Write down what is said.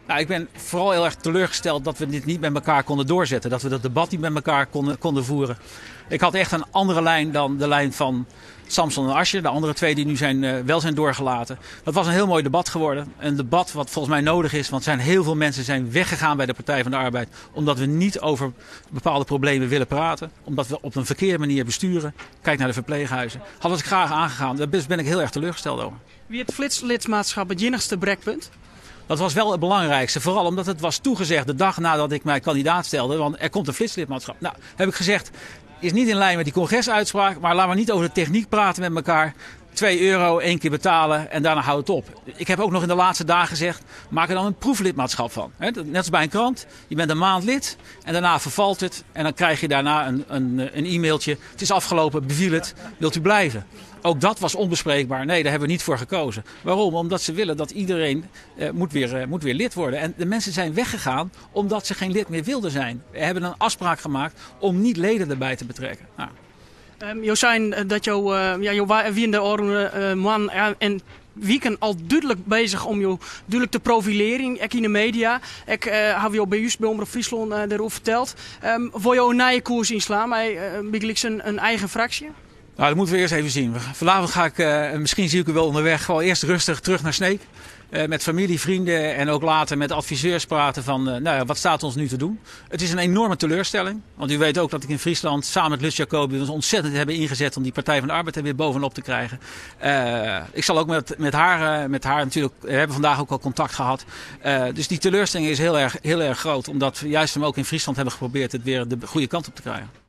Nou, ik ben vooral heel erg teleurgesteld dat we dit niet met elkaar konden doorzetten. Dat we dat debat niet met elkaar konden voeren. Ik had echt een andere lijn dan de lijn van Samson en Asscher. De andere twee die nu wel zijn doorgelaten. Dat was een heel mooi debat geworden. Een debat wat volgens mij nodig is. Want er zijn heel veel mensen zijn weggegaan bij de Partij van de Arbeid. Omdat we niet over bepaalde problemen willen praten. Omdat we op een verkeerde manier besturen. Kijk naar de verpleeghuizen. Had het graag aangegaan. Daar ben ik heel erg teleurgesteld over. Wie het flitslidmaatschap het enigste brekpunt? Dat was wel het belangrijkste. Vooral omdat het was toegezegd de dag nadat ik mij kandidaat stelde. Want er komt een flitslidmaatschap. Nou, heb ik gezegd, is niet in lijn met die congresuitspraak. Maar laten we niet over de techniek praten met elkaar. €2 één keer betalen en daarna houdt het op. Ik heb ook nog in de laatste dagen gezegd, maak er dan een proeflidmaatschap van. Net als bij een krant. Je bent een maand lid en daarna vervalt het. En dan krijg je daarna een e-mailtje. Het is afgelopen, beviel het, wilt u blijven? Ook dat was onbespreekbaar. Nee, daar hebben we niet voor gekozen. Waarom? Omdat ze willen dat iedereen moet weer lid worden. En de mensen zijn weggegaan omdat ze geen lid meer wilden zijn. We hebben een afspraak gemaakt om niet leden erbij te betrekken. Nou. Je zei dat je wie in de oren man en wieken al duidelijk bezig om je duidelijk te profileren, ook in de media. Ik heb je bij Just bij Omroep Friesland daarover verteld. Wil je een nieuwe koers inslaan, maar een eigen fractie? Nou, dat moeten we eerst even zien. Vanavond ga ik, misschien zie ik u wel onderweg, gewoon eerst rustig terug naar Sneek. Met familie, vrienden en ook later met adviseurs praten van wat staat ons nu te doen. Het is een enorme teleurstelling. Want u weet ook dat ik in Friesland samen met Lutz Jacobi ons ontzettend hebben ingezet om die Partij van de Arbeid er weer bovenop te krijgen. Ik zal ook met haar natuurlijk, we hebben vandaag ook al contact gehad. Dus die teleurstelling is heel erg groot. Omdat we juist hem ook in Friesland hebben geprobeerd het weer de goede kant op te krijgen.